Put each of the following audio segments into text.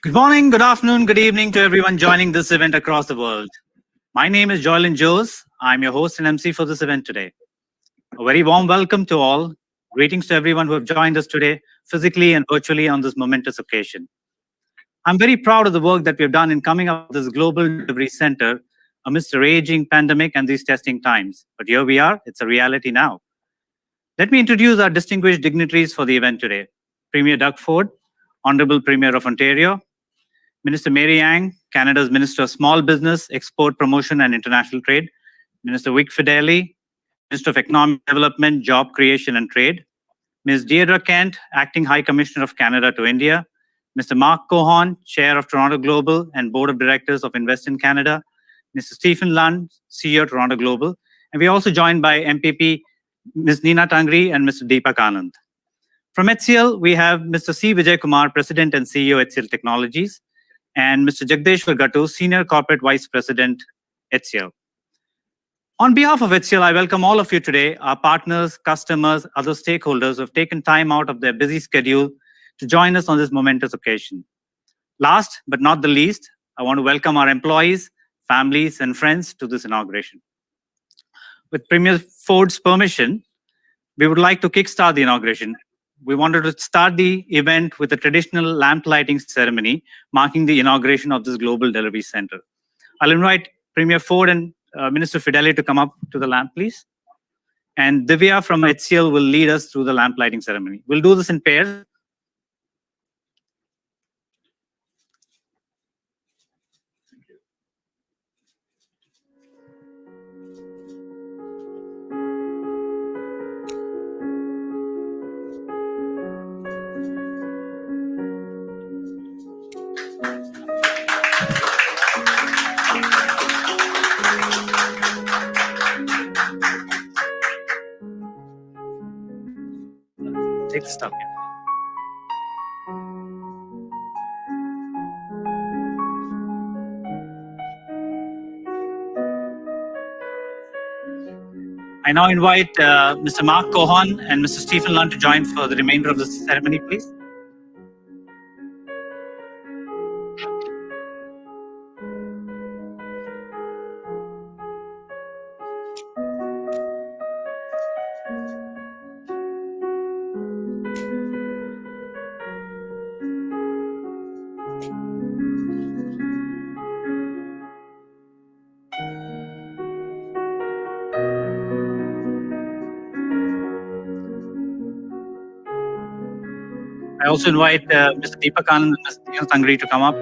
Good morning, good afternoon, good evening to everyone joining this event across the world. My name is Joylin Jose. I'm your host and MC for this event today. A very warm welcome to all. Greetings to everyone who have joined us today, physically and virtually on this momentous occasion. I'm very proud of the work that we've done in coming up with this global delivery center amidst the raging pandemic and these testing times. But here we are, it's a reality now. Let me introduce our distinguished dignitaries for the event today. Premier Doug Ford, Honorable Premier of Ontario, Minister Mary Yang, Canada's Minister of Small Business, Export Promotion and International Trade, Minister Vic Fedeli, Minister of Economic Development, Job Creation and Trade, Ms. Deirdre Kent, Acting High Commissioner of Canada to India, Mr. Mark Cohon, Chair of Toronto Global and Board of Directors of Invest in Canada, Mr. Stephen Lund, CEO Toronto Global, and we're also joined by MPP Ms. Neena Tangri and Mr. Deepak Anand. From HCL, we have Mr. C. Vijay Kumar, President and CEO HCL Technologies, and Mr. Jagdeshwar Gattu, Senior Corporate Vice President, HCL. On behalf of HCL, I welcome all of you today, our partners, customers, other stakeholders who have taken time out of their busy schedule to join us on this momentous occasion. Last but not the least, I want to welcome our employees, families, and friends to this inauguration. With Premier Ford's permission, we would like to kickstart the inauguration. We wanted to start the event with a traditional lamp lighting ceremony marking the inauguration of this global delivery center. I'll invite Premier Ford and Minister Fedeli to come up to the lamp, please. And Divya from HCL will lead us through the lamp lighting ceremony. We'll do this in pairs. Take the stuff in. I now invite Mr. Mark Cohon and Mr. Stephen Lund to join for the remainder of the ceremony, please. I also invite Mr. Deepak Anand and Ms. Neena Tangri to come up.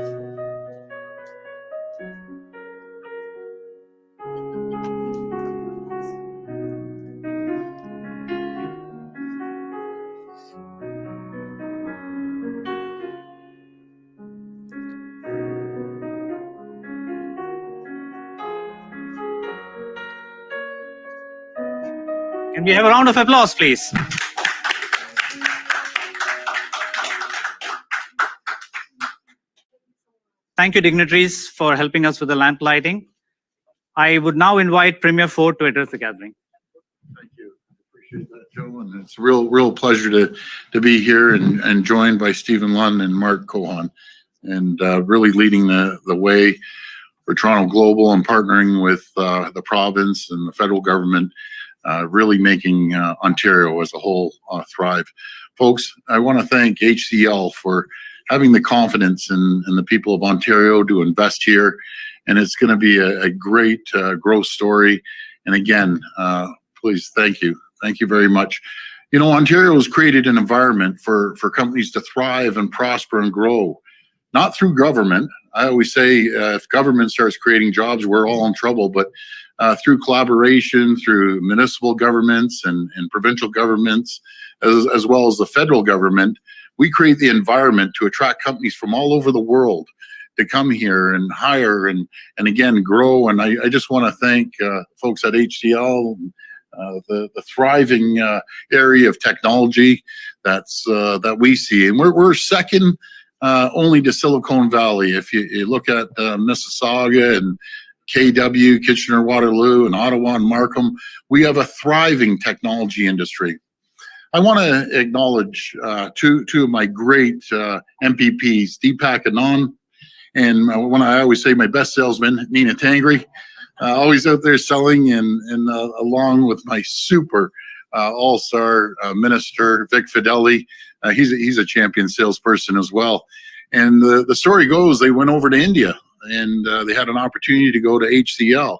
Can we have a round of applause, please? Thank you, dignitaries, for helping us with the lamp lighting. I would now invite Premier Ford to address the gathering. Thank you. Appreciate that, Joe. And it's a real pleasure to be here and joined by Stephen Lund and Mark Cohon, and really leading the way for Toronto Global and partnering with the province and the federal government, really making Ontario as a whole thrive. Folks, I want to thank HCL for having the confidence in the people of Ontario to invest here, and it's going to be a great growth story. And again, please, thank you very much. You know, Ontario has created an environment for companies to thrive and prosper and grow, not through government. I always say if government starts creating jobs, we're all in trouble, but through collaboration, through municipal governments and provincial governments, as well as the federal government, we create the environment to attract companies from all over the world to come here and hire and again grow. And I just want to thank folks at HCL, the thriving area of technology that we see, and we're second only to Silicon Valley. If you look at Mississauga and KW, Kitchener-Waterloo, and Ottawa and Markham, we have a thriving technology industry. I want to acknowledge two of my great MPPs, Deepak Anand, and when I always say my best salesman, Nina Tangri, always out there selling, and along with my super all-star minister, Vic Fideli. He's a champion salesperson as well. And the story goes, they went over to India, and they had an opportunity to go to HCL.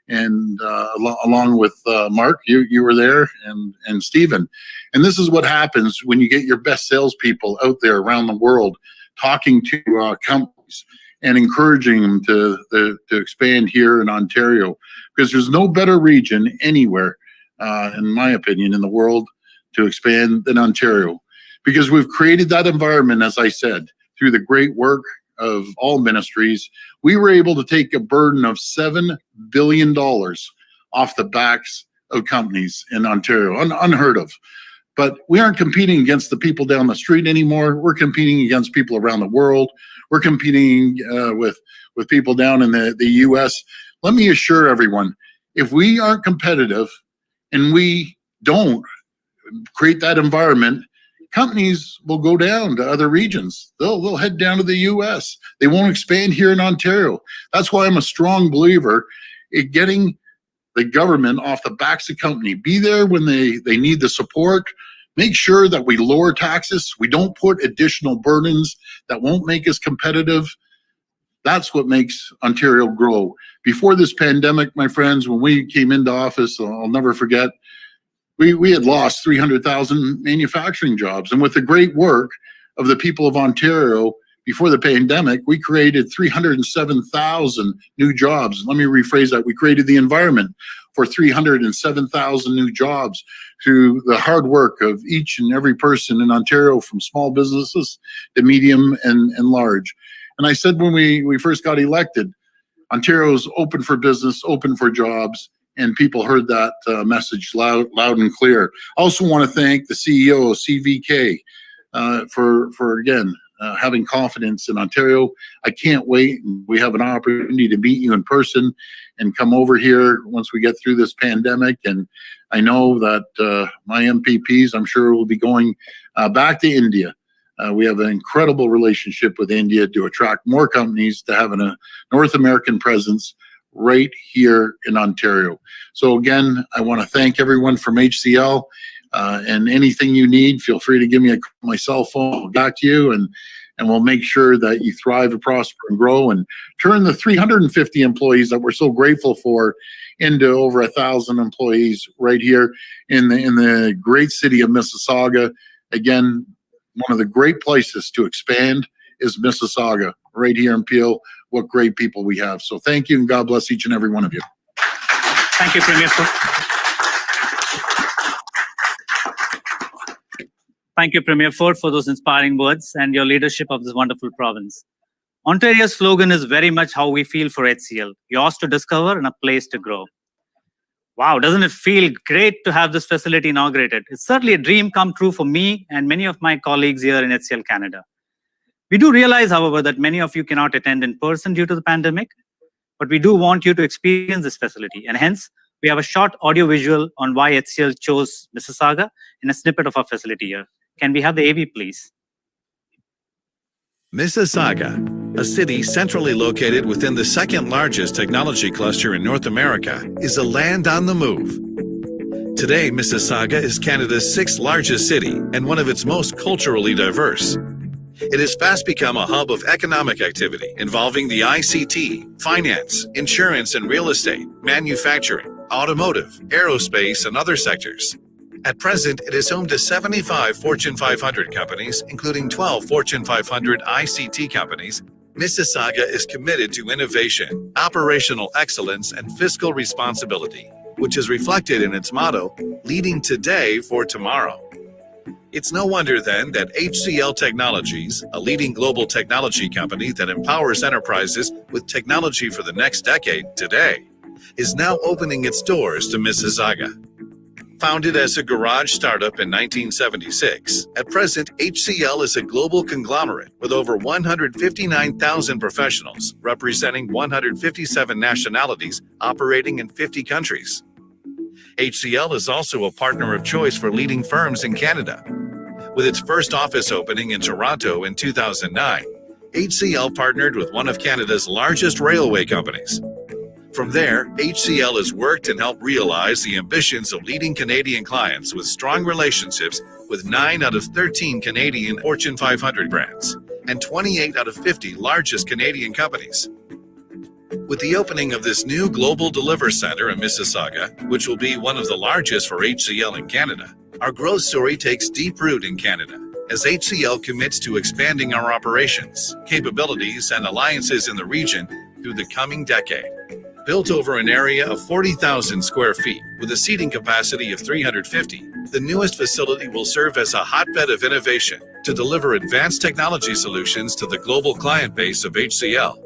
And along with Mark, you were there, and Stephen. And this is what happens when you get your best salespeople out there around the world talking to companies and encouraging them to expand here in Ontario, because there's no better region anywhere, in my opinion, in the world to expand than Ontario, because we've created that environment, as I said, through the great work of all ministries. We were able to take a burden of $7 billion off the backs of companies in Ontario, unheard of. But we aren't competing against the people down the street anymore. We're competing against people around the world. We're competing with people down in the US. Let me assure everyone, if we aren't competitive and we don't create that environment, companies will go down to other regions. They'll head down to the US. They won't expand here in Ontario. That's why I'm a strong believer in getting the government off the backs of company. Be there when they need the support. Make sure that we lower taxes. We don't put additional burdens that won't make us competitive. That's what makes Ontario grow. Before this pandemic, my friends, when we came into office, I'll never forget, we had lost 300,000 manufacturing jobs. And with the great work of the people of Ontario, before the pandemic, we created 307,000 new jobs. Let me rephrase that. We created the environment for 307,000 new jobs through the hard work of each and every person in Ontario, from small businesses to medium and large. And I said when we first got elected, Ontario's open for business, open for jobs, and people heard that message loud and clear. I also want to thank the CEO of CVK for again, having confidence in Ontario. I can't wait. We have an opportunity to meet you in person and come over here once we get through this pandemic. And I know that my MPPs, I'm sure, will be going back to India. We have an incredible relationship with India to attract more companies to having a North American presence right here in Ontario. So again, I want to thank everyone from HCL. And anything you need, feel free to give me a call on my cell phone. I'll get back to you, and we'll make sure that you thrive and prosper and grow and turn the 350 employees that we're so grateful for into over 1,000 employees right here in the great city of Mississauga. Again, one of the great places to expand is Mississauga, right here in Peel. What great people we have. So thank you, and God bless each and every one of you. Thank you, Premier. Thank you, Premier Ford, for those inspiring words and your leadership of this wonderful province. Ontario's slogan is very much how we feel for HCL: yours to discover and a place to grow. Wow, doesn't it feel great to have this facility inaugurated? It's certainly a dream come true for me and many of my colleagues here in HCL Canada. We do realize, however, that many of you cannot attend in person due to the pandemic, but we do want you to experience this facility, and hence we have a short audio visual on why HCL chose Mississauga in a snippet of our facility here. Can we have the AV, please? Mississauga, a city centrally located within the second largest technology cluster in North America, is a land on the move. Today, Mississauga is Canada's sixth largest city and one of its most culturally diverse. It has fast become a hub of economic activity involving the ICT, finance, insurance and real estate, manufacturing, automotive, aerospace, and other sectors. At present, it is home to 75 Fortune 500 companies, including 12 Fortune 500 ICT companies. Mississauga is committed to innovation, operational excellence, and fiscal responsibility, which is reflected in its motto, leading today for tomorrow. It's no wonder then that HCL Technologies, a leading global technology company that empowers enterprises with technology for the next decade today, is now opening its doors to Mississauga. Founded as a garage startup in 1976, at present HCL is a global conglomerate with over 159,000 professionals representing 157 nationalities operating in 50 countries. HCL is also a partner of choice for leading firms in Canada. With its first office opening in Toronto in 2009, HCL partnered with one of Canada's largest railway companies. From there, HCL has worked and helped realize the ambitions of leading Canadian clients with strong relationships with 9 out of 13 Canadian Fortune 500 brands and 28 out of 50 largest Canadian companies. With the opening of this new Global Deliver Center in Mississauga, which will be one of the largest for HCL in Canada, our growth story takes deep root in Canada as HCL commits to expanding our operations, capabilities, and alliances in the region through the coming decade. Built over an area of 40,000 square feet with a seating capacity of 350, the newest facility will serve as a hotbed of innovation to deliver advanced technology solutions to the global client base of HCL.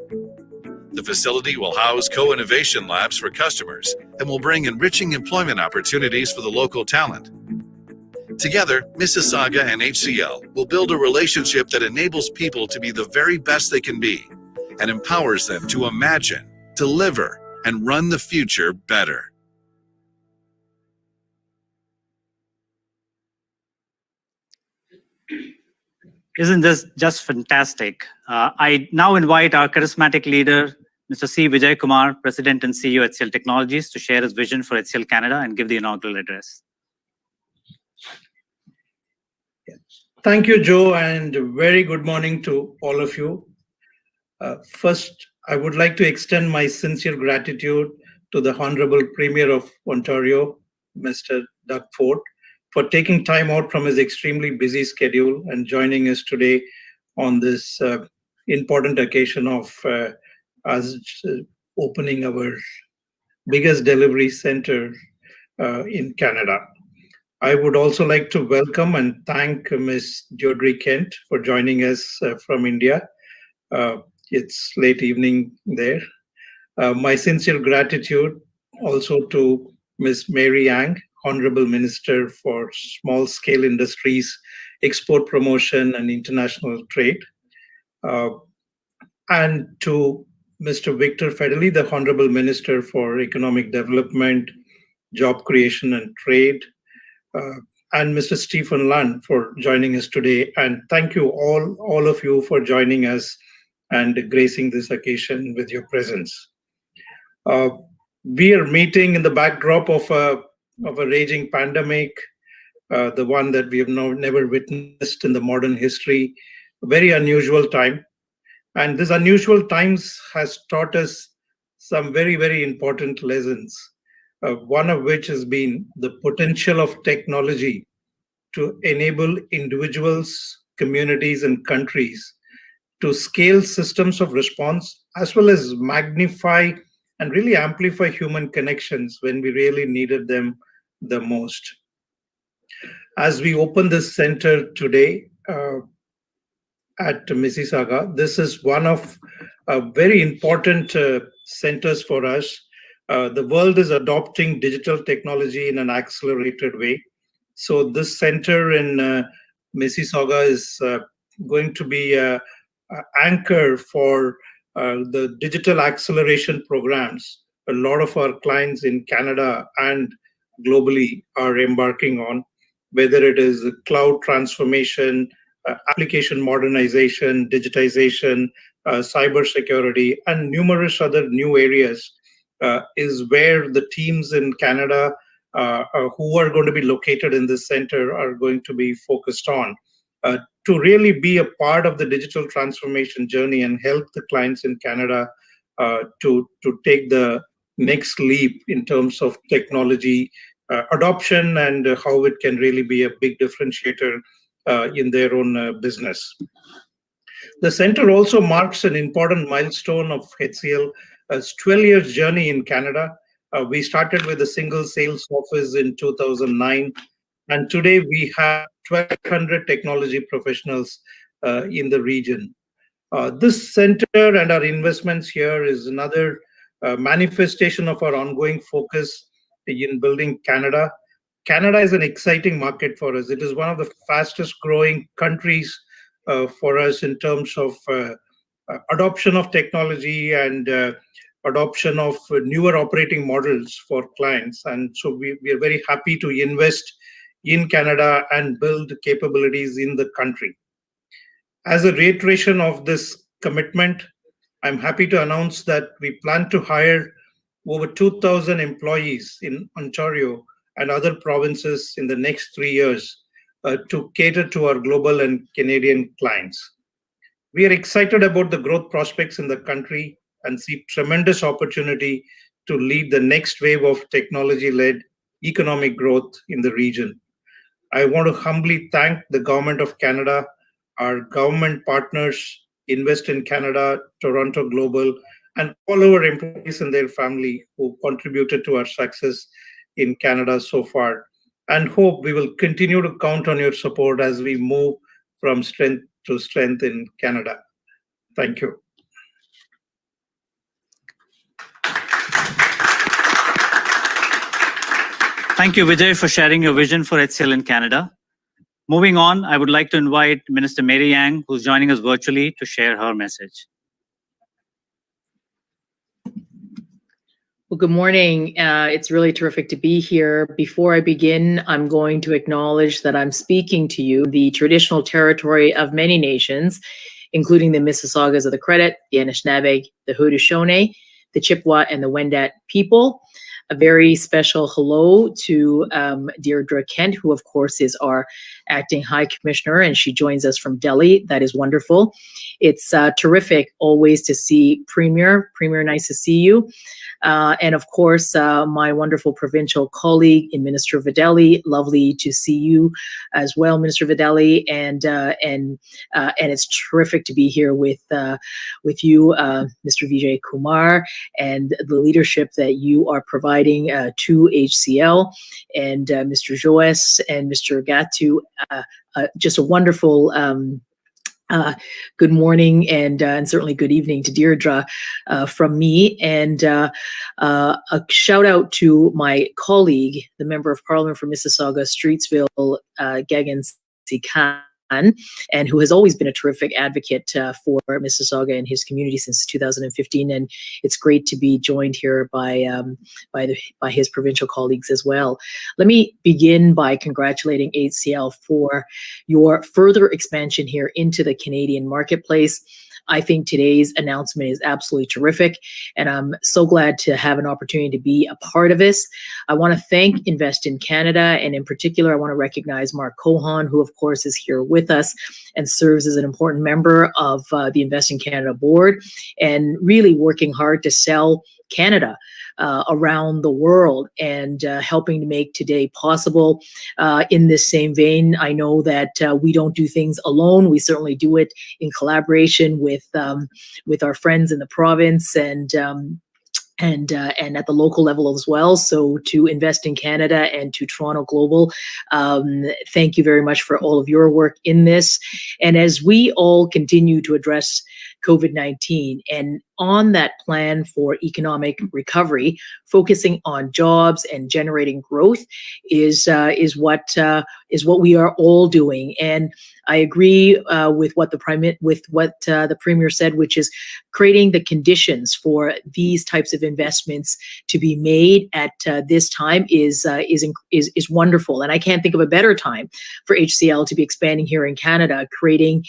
The facility will house co-innovation labs for customers and will bring enriching employment opportunities for the local talent. Together, Mississauga and HCL will build a relationship that enables people to be the very best they can be and empowers them to imagine, deliver, and run the future better. Isn't this just fantastic? I now invite our charismatic leader, Mr. C. Vijay Kumar, President and CEO at HCL Technologies, to share his vision for HCL Canada and give the inaugural address. Thank you, Joe, and very good morning to all of you. First, I would like to extend my sincere gratitude to the Honorable Premier of Ontario, Mr. Doug Ford, for taking time out from his extremely busy schedule and joining us today on this important occasion of us opening our biggest delivery center in Canada. I would also like to welcome and thank Ms. Jodri Kent for joining us from India. It's late evening there. My sincere gratitude also to Ms. Mary Yang, Honorable Minister for Small Scale Industries, Export Promotion and International Trade, and to Mr. Victor Fedeli, the Honorable Minister for Economic Development, Job Creation and Trade, and Mr. Stephen Lund for joining us today. And thank you all of you for joining us and gracing this occasion with your presence. We are meeting in the backdrop of a raging pandemic, the one that we have never witnessed in the modern history, a very unusual time. And this unusual times has taught us some very, very important lessons. One of which has been the potential of technology to enable individuals, communities, and countries to scale systems of response, as well as magnify and really amplify human connections when we really needed them the most. As we open this center today at Mississauga, this is one of very important centers for us. The world is adopting digital technology in an accelerated way. So this center in Mississauga is going to be an anchor for the digital acceleration programs a lot of our clients in Canada and globally are embarking on, whether it is cloud transformation, application modernization, digitization, cybersecurity, and numerous other new areas. Is where the teams in Canada who are going to be located in this center are going to be focused on to really be a part of the digital transformation journey and help the clients in Canada to take the next leap in terms of technology adoption and how it can really be a big differentiator in their own business. The center also marks an important milestone of HCL's 12 years journey in Canada. We started with a single sales office in 2009, and today we have 1,200 technology professionals in the region. This center and our investments here is another manifestation of our ongoing focus in building Canada. Canada is an exciting market for us. It is one of the fastest growing countries for us in terms of adoption of technology and adoption of newer operating models for clients. And so we are very happy to invest in Canada and build capabilities in the country. As a reiteration of this commitment, I'm happy to announce that we plan to hire over 2,000 employees in Ontario and other provinces in the next 3 years to cater to our global and Canadian clients. We are excited about the growth prospects in the country and see tremendous opportunity to lead the next wave of technology-led economic growth in the region. I want to humbly thank the Government of Canada, our government partners, Invest in Canada, Toronto Global, and all our employees and their family who contributed to our success in Canada so far, and hope we will continue to count on your support as we move from strength to strength in Canada. Thank you. Thank you, Vijay, for sharing your vision for HCL in Canada. Moving on, I would like to invite Minister Mary Yang, who's joining us virtually, to share her message. Well, good morning. It's really terrific to be here. Before I begin, I'm going to acknowledge that I'm speaking to you, the traditional territory of many nations, including the Mississaugas of the Credit, the Anishinaabe, the Haudenosaunee, the Chippewa, and the Wendat people. A very special hello to Deirdre Kent, who of course is our acting High Commissioner, and she joins us from Delhi. That is wonderful. It's terrific always to see Premier. Premier, nice to see you. And of course, my wonderful provincial colleague in Minister Vidali. Lovely to see you as well, Minister Vidali. And it's terrific to be here with you, Mr. Vijay Kumar, and the leadership that you are providing to HCL, and Mr. Joes and Mr. Gatu. Just a wonderful good morning and certainly good evening to Deirdre from me, and a shout out to my colleague, the Member of Parliament for Mississauga, Streetsville, Gagan Sikhan, and who has always been a terrific advocate for Mississauga and his community since 2015. And it's great to be joined here by his provincial colleagues as well. Let me begin by congratulating HCL for your further expansion here into the Canadian marketplace. I think today's announcement is absolutely terrific, and I'm so glad to have an opportunity to be a part of this. I want to thank Invest in Canada, and in particular, I want to recognize Mark Cohan, who of course is here with us and serves as an important member of the Invest in Canada board, and really working hard to sell Canada around the world, and helping to make today possible. In this same vein, I know that we don't do things alone. We certainly do it in collaboration with our friends in the province and at the local level as well. So to Invest in Canada and to Toronto Global, thank you very much for all of your work in this. And as we all continue to address COVID-19 and on that plan for economic recovery, focusing on jobs and generating growth is what we are all doing. And I agree with what the Premier said, which is creating the conditions for these types of investments to be made at this time is wonderful. And I can't think of a better time for HCL to be expanding here in Canada, creating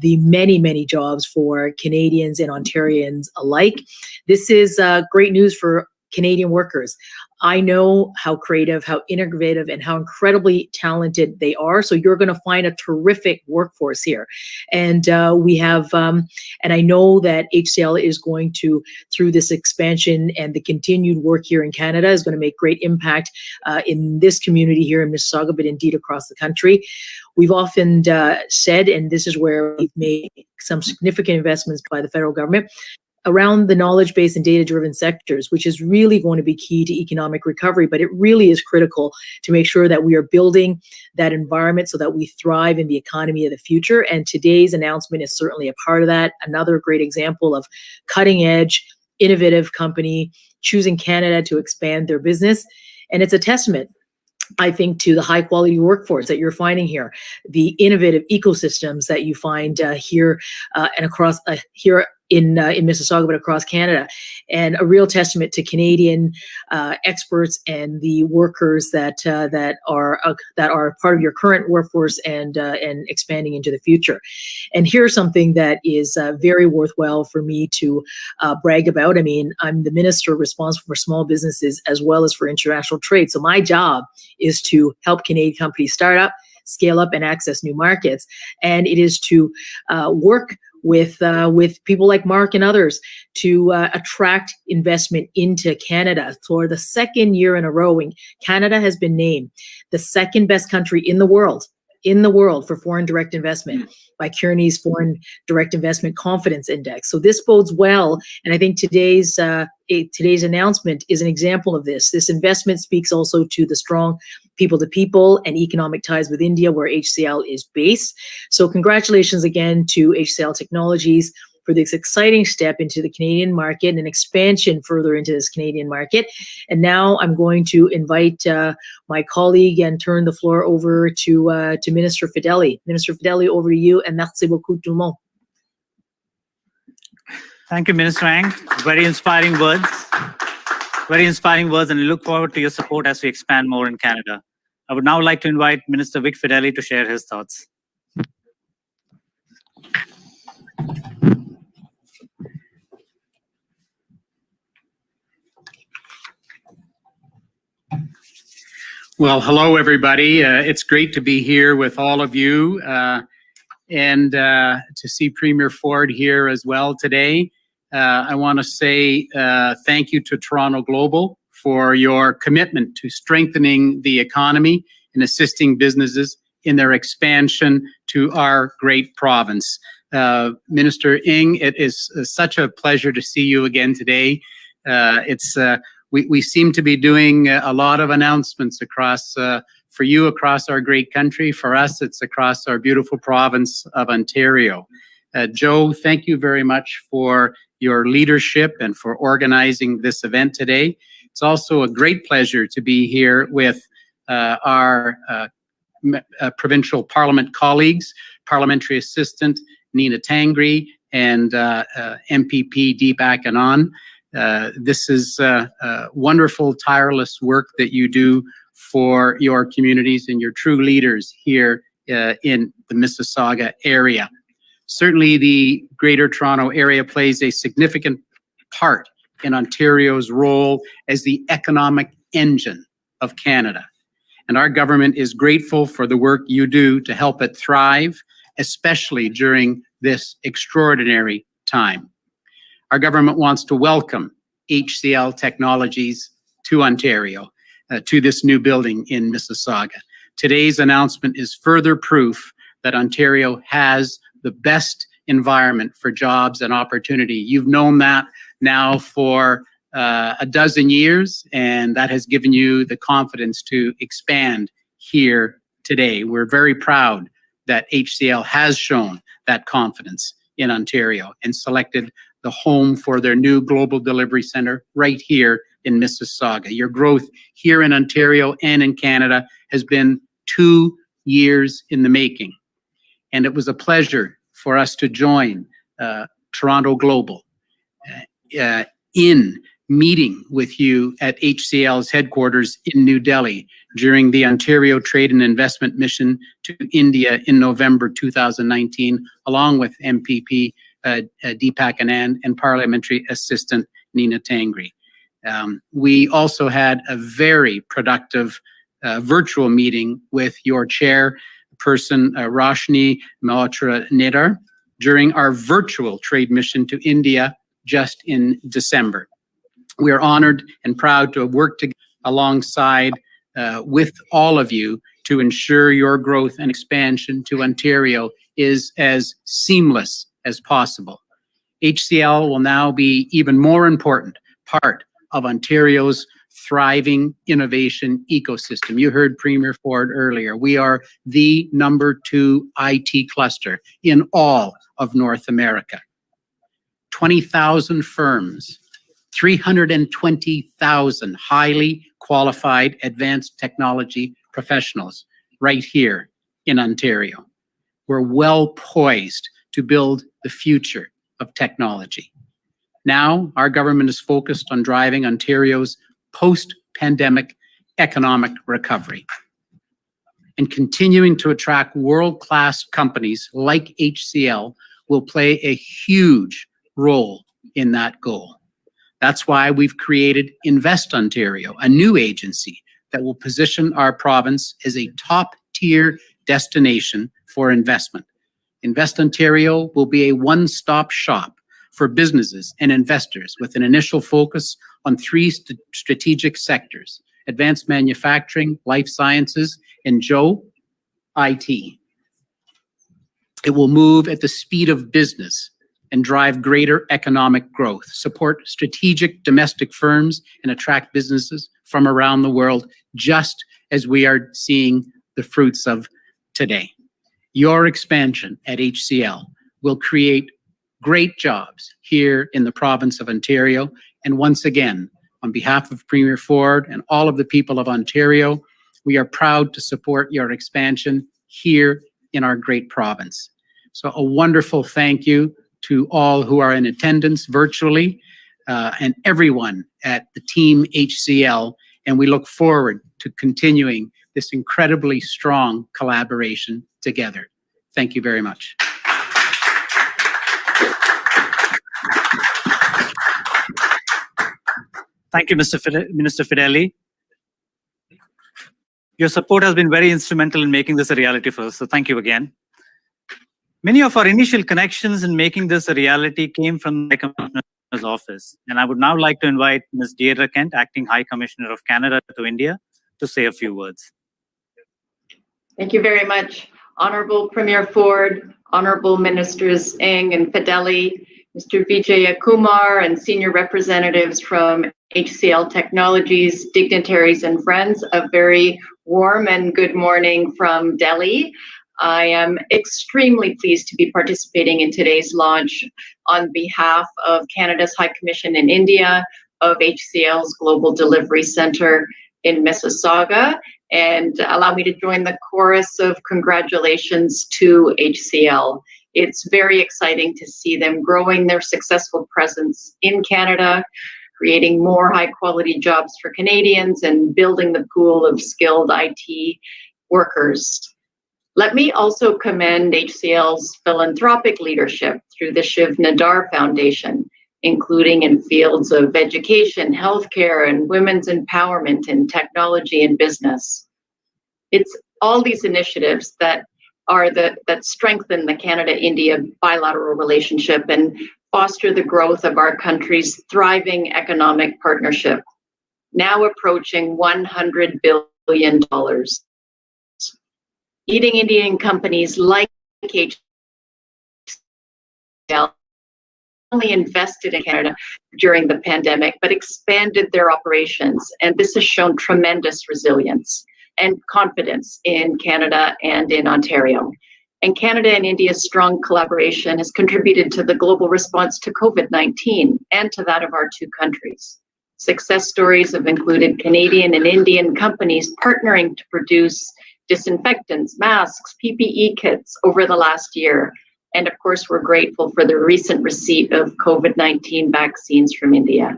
the many jobs for Canadians and Ontarians alike. This is great news for Canadian workers. I know how creative, how innovative, and how incredibly talented they are. So you're going to find a terrific workforce here. And we have, and I know that HCL is going to, through this expansion and the continued work here in Canada, is going to make great impact in this community here in Mississauga, but indeed across the country. We've often said, and this is where we've made some significant investments by the federal government, around the knowledge-based and data-driven sectors, which is really going to be key to economic recovery, but it really is critical to make sure that we are building that environment so that we thrive in the economy of the future. And today's announcement is certainly a part of that. Another great example of cutting-edge, innovative company choosing Canada to expand their business. And it's a testament, I think, to the high quality workforce that you're finding here, the innovative ecosystems that you find here and across here in Mississauga, but across Canada, and a real testament to Canadian experts and the workers that are part of your current workforce and expanding into the future. And here's something that is very worthwhile for me to brag about. I mean, I'm the minister responsible for small businesses as well as for international trade. So my job is to help Canadian companies start up, scale up, and access new markets. And it is to work with people like Mark and others to attract investment into Canada. For the second year in a row, Canada has been named the second best country in the world for foreign direct investment by Kearney's Foreign Direct Investment Confidence Index. So this bodes well, and I think today's announcement is an example of this. This investment speaks also to the strong people-to-people and economic ties with India, where HCL is based. So congratulations again to HCL Technologies for this exciting step into the Canadian market and an expansion further into this Canadian market. And now I'm going to invite my colleague and turn the floor over to Minister Fedeli. Minister Fedeli, over to you, and merci beaucoup tout le monde. Thank you, Minister Ang. Very inspiring words. Very inspiring words, and I look forward to your support as we expand more in Canada. I would now like to invite Minister Vic Fedeli to share his thoughts. Well, hello, everybody. It's great to be here with all of you and to see Premier Ford here as well today. I want to say thank you to Toronto Global for your commitment to strengthening the economy and assisting businesses in their expansion to our great province. Minister Ng, it is such a pleasure to see you again today. We seem to be doing a lot of announcements across, for you, across our great country. For us, it's across our beautiful province of Ontario. Joe, thank you very much for your leadership and for organizing this event today. It's also a great pleasure to be here with our provincial parliament colleagues, Parliamentary Assistant Nina Tangri and MPP Deepak Anand. This is wonderful, tireless work that you do for your communities and your true leaders here in the Mississauga area. Certainly, the Greater Toronto Area plays a significant part in Ontario's role as the economic engine of Canada. And our government is grateful for the work you do to help it thrive, especially during this extraordinary time. Our government wants to welcome HCL Technologies to Ontario, to this new building in Mississauga. Today's announcement is further proof that Ontario has the best environment for jobs and opportunity. You've known that now for a dozen years, and that has given you the confidence to expand here today. We're very proud that HCL has shown that confidence in Ontario and selected the home for their new global delivery center right here in Mississauga. Your growth here in Ontario and in Canada has been 2 years in the making. And it was a pleasure for us to join Toronto Global in meeting with you at HCL's headquarters in New Delhi during the Ontario Trade and Investment Mission to India in November 2019, along with MPP Deepak Anand and Parliamentary Assistant Nina Tangri. We also had a very productive virtual meeting with your chairperson, Roshni Malhotra Nidar, during our virtual trade mission to India just in December. We are honored and proud to have worked together alongside with all of you to ensure your growth and expansion to Ontario is as seamless as possible. HCL will now be even more important part of Ontario's thriving innovation ecosystem. You heard Premier Ford earlier. We are the #2 IT cluster in all of North America. 20,000 firms, 320,000 highly qualified advanced technology professionals right here in Ontario. We're well poised to build the future of technology. Now, our government is focused on driving Ontario's post-pandemic economic recovery and continuing to attract world-class companies like HCL will play a huge role in that goal. That's why we've created Invest Ontario, a new agency that will position our province as a top-tier destination for investment. Invest Ontario will be a one-stop shop for businesses and investors with an initial focus on three strategic sectors: advanced manufacturing, life sciences, and IT. It will move at the speed of business and drive greater economic growth, support strategic domestic firms, and attract businesses from around the world, just as we are seeing the fruits of today. Your expansion at HCL will create great jobs here in the province of Ontario. And once again, on behalf of Premier Ford and all of the people of Ontario, we are proud to support your expansion here in our great province. So a wonderful thank you to all who are in attendance virtually and everyone at the team HCL. And we look forward to continuing this incredibly strong collaboration together. Thank you very much. Thank you, Minister Fideli. Your support has been very instrumental in making this a reality for us, so thank you again. Many of our initial connections in making this a reality came from the High Commissioner's office, and I would now like to invite Ms. Deirdre Kent, Acting High Commissioner of Canada to India, to say a few words. Thank you very much, Honorable Premier Ford, Honorable Ministers Ng and Fideli, Mr. Vijay Kumar, and senior representatives from HCL Technologies, dignitaries and friends. A very warm and good morning from Delhi. I am extremely pleased to be participating in today's launch on behalf of Canada's High Commission in India, of HCL's Global Delivery Center in Mississauga, and allow me to join the chorus of congratulations to HCL. It's very exciting to see them growing their successful presence in Canada, creating more high-quality jobs for Canadians, and building the pool of skilled IT workers. Let me also commend HCL's philanthropic leadership through the Shiv Nadar Foundation, including in fields of education, healthcare, and women's empowerment in technology and business. It's all these initiatives that strengthen the Canada-India bilateral relationship and foster the growth of our country's thriving economic partnership, now approaching $100 billion. Leading Indian companies like HCL not only invested in Canada during the pandemic, but expanded their operations. And this has shown tremendous resilience and confidence in Canada and in Ontario. And Canada and India's strong collaboration has contributed to the global response to COVID-19 and to that of our two countries. Success stories have included Canadian and Indian companies partnering to produce disinfectants, masks, PPE kits over the last year. And of course, we're grateful for the recent receipt of COVID-19 vaccines from India.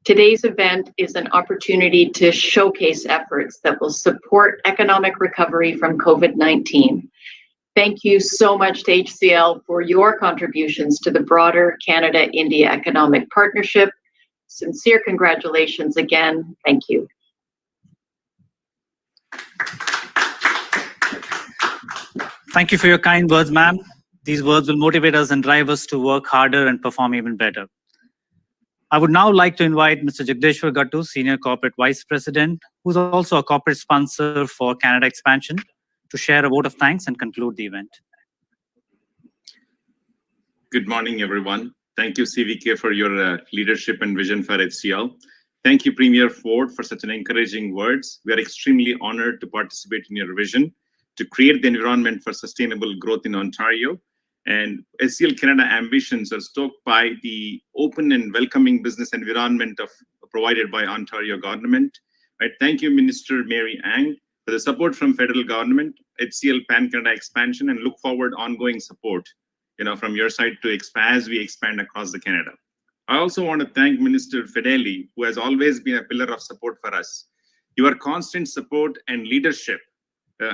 Today's event is an opportunity to showcase efforts that will support economic recovery from COVID-19. Thank you so much to HCL for your contributions to the broader Canada-India economic partnership. Sincere congratulations again. Thank you. Thank you for your kind words, ma'am. These words will motivate us and drive us to work harder and perform even better. I would now like to invite Mr. Jagdeshwar Gattu, Senior Corporate Vice President, who's also a corporate sponsor for Canada Expansion, to share a vote of thanks and conclude the event. Good morning, everyone. Thank you, CVK, for your leadership and vision for HCL. Thank you, Premier Ford, for such an encouraging words. We are extremely honored to participate in your vision to create the environment for sustainable growth in Ontario. And HCL Canada ambitions are stoked by the open and welcoming business environment provided by Ontario government. Right. Thank you, Minister Mary Ang, for the support from federal government, HCL Pan Canada expansion, and look forward ongoing support from your side to expand as we expand across the Canada. I also want to thank Minister Fedeli, who has always been a pillar of support for us. Your constant support and leadership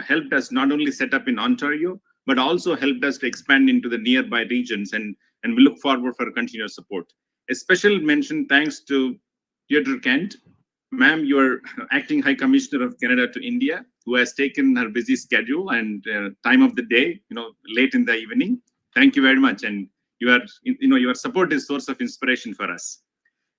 helped us not only set up in Ontario, but also helped us to expand into the nearby regions, and we look forward for continued support. A special mention thanks to Deirdre Kent. Ma'am, you are Acting High Commissioner of Canada to India, who has taken her busy schedule and time of the day, late in the evening. Thank you very much. And your support is source of inspiration for us.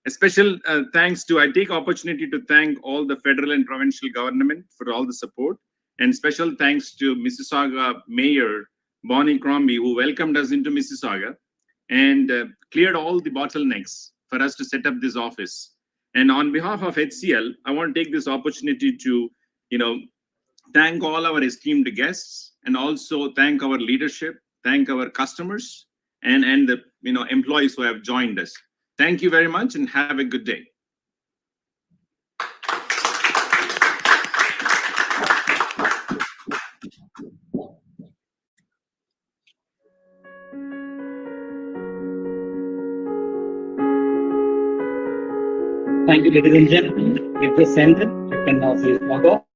A special thanks to, I take opportunity to thank all the federal and provincial government for all the support. And special thanks to Mississauga Mayor Bonnie Crombie, who welcomed us into Mississauga and cleared all the bottlenecks for us to set up this office. And on behalf of HCL, I want to take this opportunity to, thank all our esteemed guests, and also thank our leadership, thank our customers, and the employees who have joined us. Thank you very much, and have a good day. Thank you, ladies and gentlemen. If this ended, you can now please log off.